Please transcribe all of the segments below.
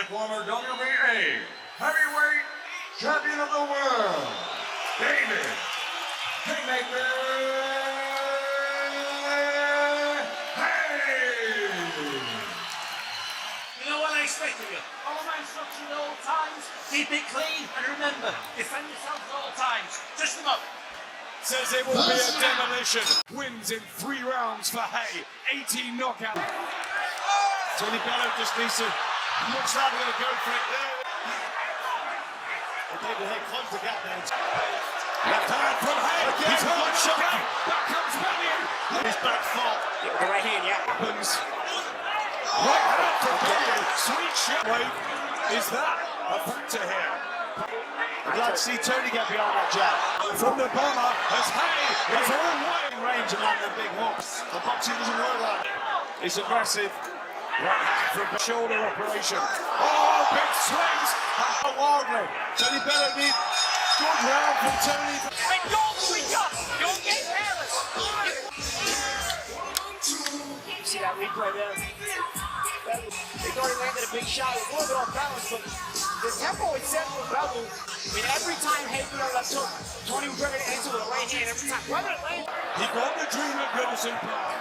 former WBA heavyweight champion of the world, David Haye. You know what I expect of you? All my instructions at all times, keep it clean, and remember, defend yourself at all times. Just them up. Says it will be a demolition. Wins in 3 rounds for Haye. 18 knockout. Tony Bellew just needs to, looks like they're going to go for it there. And David Haye closed the gap there. Left hand from Haye. Again, He's hurt. shot. Back comes Bellew. His back foot. Yeah, with the right hand, yeah. Happens. Right hand from Bellew. Sweet shot. Wait, is that a factor here? I'd like to see Tony get behind that jab. From the bomber as Haye is all way In range and land them big hooks. The boxing doesn't work like that. It's aggressive. right hand from the shoulder operation. Oh, big swings. Wildly. Tony Bellew needs good round from Tony. And don't swing up! Don't get careless! See that replay there? They thought he landed a big shot. It was a little bit off balance, but the tempo is set for Bellew. I mean, every time Haye threw that left hook, Tony was ready to answer with a right hand every time. Whether it landed. He got the dream at Goodison Park.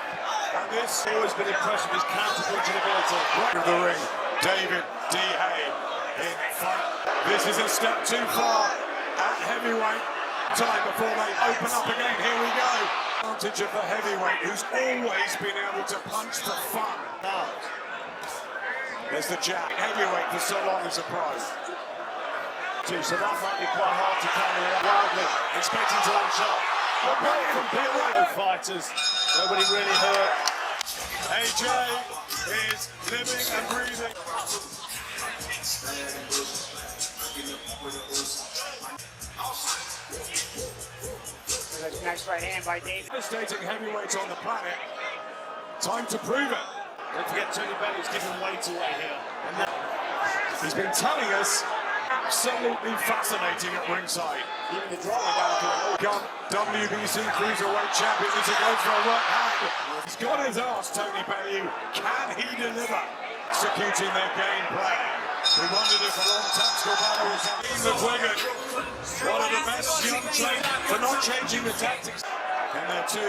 And this He's always been impressed with his counter-punching ability. right of the ring. David Haye in front. This is a step too far at heavyweight. Time before they open up again. Here we go. Advantage of the heavyweight who's always been able to punch for fun. There's the jab. Heavyweight for so long is a prize. So that might be quite hard to carry out. Wildly expecting to land shot. But right from Bellew fighters. Nobody really hurt. AJ is living and breathing. Nice right hand by David. Devastating heavyweights on the planet. Time to prove it. Don't forget Tony Bellew's giving weight away here. And He's been telling us absolutely fascinating at ringside. even the draw went down to a WBC Cruiserweight Champion as he goes for a right hand. He's got his arse, Tony Bellew. Can he deliver? Executing their game plan. We wondered if a long tactical battle was happening. McGuigan, one of the best young trainers for not changing the tactics. And there are 2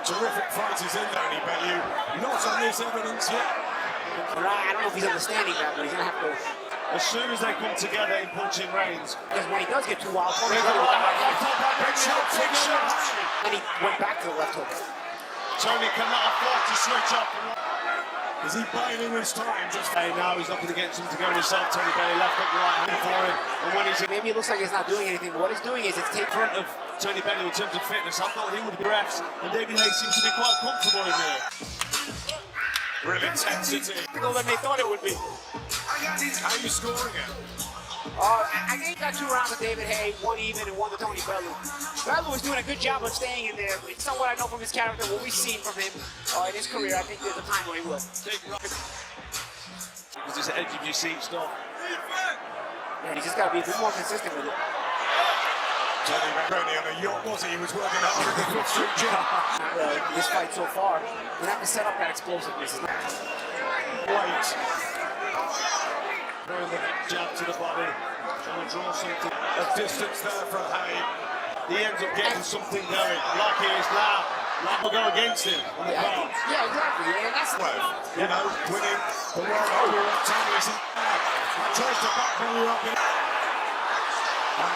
terrific fighters in Tony Bellew. Not on this evidence yet. I don't know if he's understanding that, but he's going to have to. As soon as they come together in punching range. Because when he does get too wild, Tony's Big going to shot. and he went back to the left hook. Tony cannot afford to switch up. Is he biding his time? Just Hey, now he's looking to get something to go inside Tony Bellew. Left hook, right hand for him. And when he's in Maybe it looks like he's not doing anything, but what he's doing is it's taking front of Tony Bellew in terms of fitness, I thought he would be refs. And David Haye seems to be quite comfortable in there. real intensity. than they thought it would be. How are you scoring it? I think he got 2 rounds with David Haye, 1 even and 1 with Tony Bellew. Bellew is doing a good job of staying in there. It's not what I know from his character, what we've seen from him in his career. I think there's a time when he will. Because it's edge of your seat stuff. Yeah, he's just got to be a bit more consistent with it. Tony Bellew on a yacht, was he? He was working hard at the Fifth Street Gym. This fight so far, we have to set up that explosiveness. Wait. Throwing the jab to the body, trying to draw something. A distance there from Haye. He ends up getting something going, like he is now. Like we'll go against him on the card. Yeah, exactly. Yeah, that's You know, winning the world over at Tony's and tries to back Bellew up and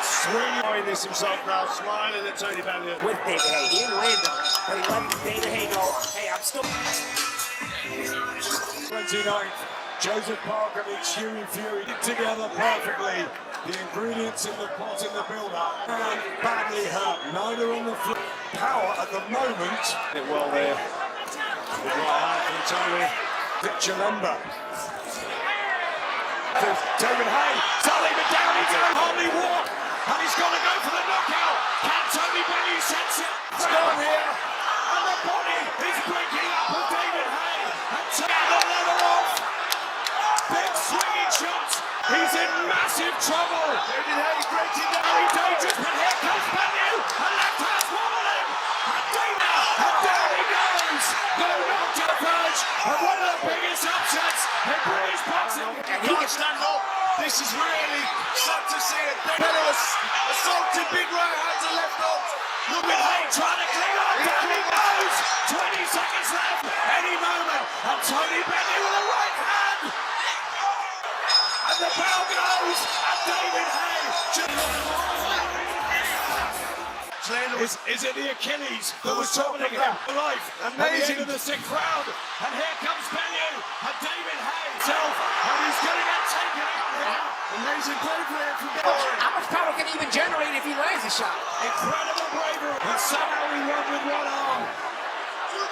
swinging This himself now, smiling at Tony Bellew. with David Haye. He didn't land him, but he let David Haye know, hey, I'm still. 29th. Joseph Parker meets Huey Fury together perfectly. The ingredients in the pot in the build-up. And badly hurt. Neither on the floor. Power at the moment. Did well there. Good right hand from Tony. Chilemba. David Haye. Tully, but down he goes. Hardly walk. And he's got to go for the knockout. Can Tony Bellew sense it? It's gone here. And the body is breaking up with David Haye. And taking the leather off. Big swinging shots. He's in massive trouble. David Haye breaking down. Very dangerous, but here comes Bellew. And left hand's wobbling. And down he goes. No knock to the verge of one of the biggest upsets in British boxing. And he can stand up. This is really sad to see it. Bellew assaulted, big right hand to left hook. Look at Haye trying to clean up. Down he goes. 20 seconds left. Any moment. And Tony Bellew with a right hand. And the bell goes. And David Haye. Is it the Achilles that was troubling him for life? Amazing. At the end of the 6th round. And here comes Bellew. And David Haye himself. And he's going to get taken out here. Amazing bravery from Bellew. how much power can he even generate if he lands a shot? Incredible bravery. And somehow he won with one arm.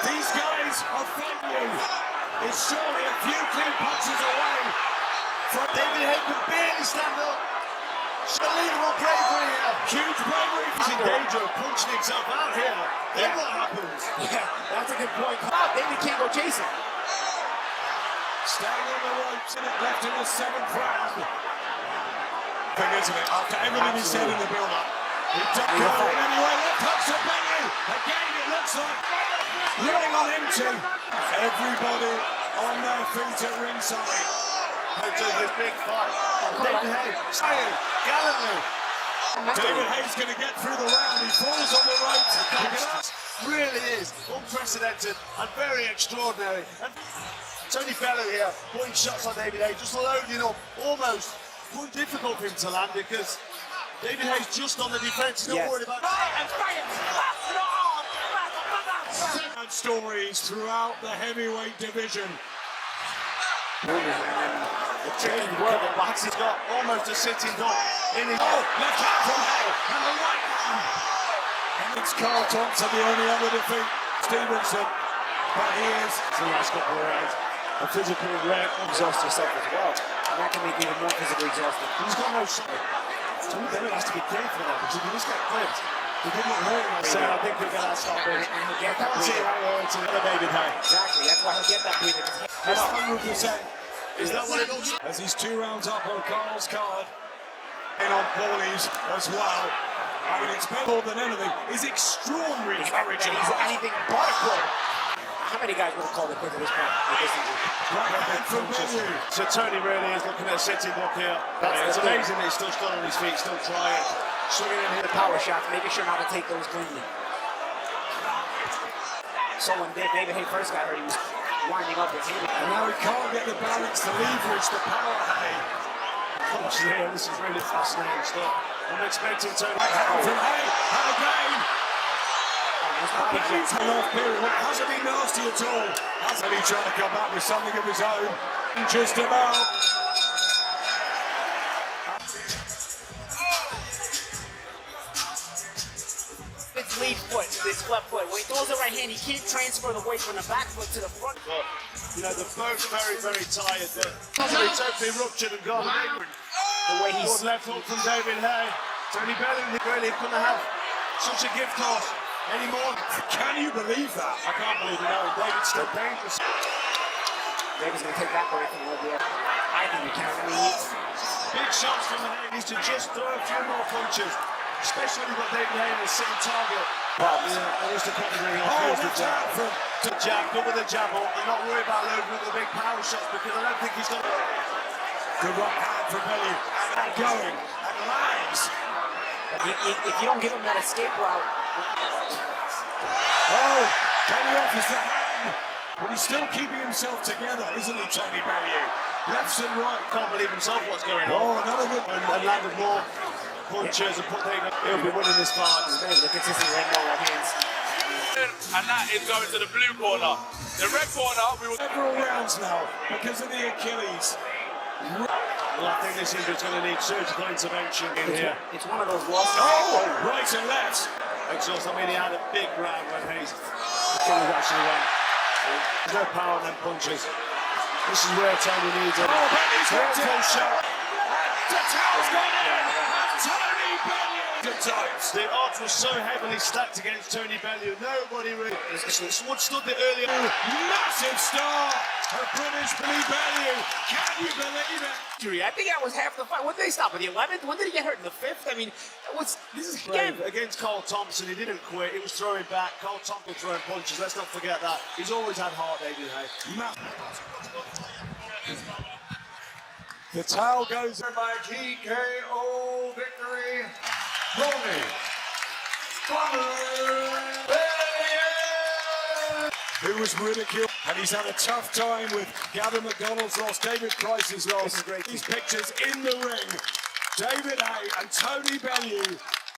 These guys are fighting you. It's surely a few clean punches away from David Haye could barely stand up. Unbelievable bravery here. huge bravery. He's in danger of punching himself out here. Then what happens? Yeah, that's a good point. Oh, David can't go chasing. Staying on the ropes and it left in the 7th round. Thing, isn't it? After everything he said in the build-up, he don't go in anyway. Left hook to Bellew. Again, it looks like running on empty. Everybody on their feet at ringside. Into this big fight. David Haye staying gallantly. David Haye's going to get through the round. He falls on the ropes. Really is unprecedented and very extraordinary. And Tony Bellew here putting shots on David Haye, just loading up, almost difficult for him to land because David Haye's just on the defense. He's not worried about stories throughout the heavyweight division. the changing world of boxing. He's got almost a sitting duck in his Left hand from Haye and the right hand. And it's Carl Thompson, the only other defeat. Stevenson, but he is the last couple of rounds. A physical wreck, Exhaust yourself as well. And that can make you even more physically exhausted. he's got no shot. Tony Bellew has to be careful now because if he just get clipped, he didn't hurt him. So I think we're going to stop it. And he'll get I that can't see breather. how it hurts another David Haye. Exactly, that's why he'll get that breather. That's 100%. Is that what it looks like? As he's 2 rounds up on Carl's card. And on Paulie's as well. I mean, it's more than anything. It's extraordinary courage. And he's anything but a quitter. How many guys would have called it quit at this point? Right hand from Bellew. So Tony really is looking at a sitting duck here. That's It's the thing. amazing that he's still stood on his feet, still trying. Swinging in here. The power shots, making sure not to take those cleanly. So when David Haye first got hurt, he was winding up his hand. And now he can't get the balance to leverage the power Haye. Punch here. This is really fascinating stuff. I'm expecting Tony. Right hand from Haye. And again. Bellew's had off period. Hasn't been nasty at all. Hasn't he trying to come back with something of his own? Just about. His lead foot, this left foot. When he throws the right hand, he can't transfer the weight from the back foot to the front. But, you know, they're both very, very tired. They're totally ruptured and gone. The way he's Good left hook from David Haye. Tony Bellew really couldn't have such a gift horse anymore. Can you believe that? I can't believe it. No, David's still dangerous. David's going to take that away from Olivia. I think he can. I mean, Big shots from the Haye. Needs to just throw a few more punches, especially with David Haye in a sitting target. Yeah, and just a couple of the jab. The jab, good with the jab, and not worry about loading up the big power shots because I don't think he's got. Good right hand from Bellew. And going. And lands. if you don't give him that escape route. Oh, Bellew offers the hand. But he's still keeping himself together, isn't he, Tony Bellew? Lefts and right. Can't believe himself what's going on. Oh, another good. And landed more punches and put David. He'll be winning this fight. The consistent red ball right hands. And that is going to the blue corner. The red corner, we will. Several rounds now because of the Achilles. Well, I think this injury's going to need surgical intervention in here. It's one of those losses. Oh, right and left. Exhaust. I mean, he had a big round when Hayes actually went. There's no power in them punches. This is where Tony needs it. Oh, Bellew's got Careful it. shot. The towel's gone in. And Tony Bellew. Good times. The odds were so heavily stacked against Tony Bellew. Nobody really stood the earlier. Massive star of British Tony Bellew. Can you believe it? I think that was half the fight. When did they stop? In the 11th? When did he get hurt? In the 5th? I mean, this is again. Against Carl Thompson, he didn't quit. He was throwing back. Carl Thompson throwing punches. Let's not forget that. He's always had heart, David Haye. The towel goes By TKO victory, Tony Bellew. who was ridiculed, and he's had a tough time with Gavin McDonald's loss, David Price's loss. These pictures in the ring, David Haye and Tony Bellew